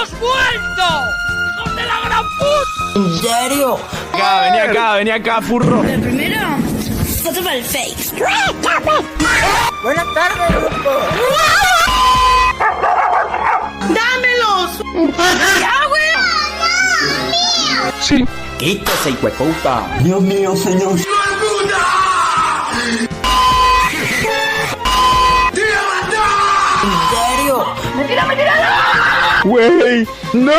¡Hemos vuelto! ¡Hijos de la gran puta! ¿En serio? Vení acá, furro. Pero primero, foto para el fake. Buenas tardes, grupo. ¡Dámelos! ¡Ya, güey! Sí. Quítese, hijueputa. Dios mío, señor. ¿En serio? ¡Me tira! Güey, no.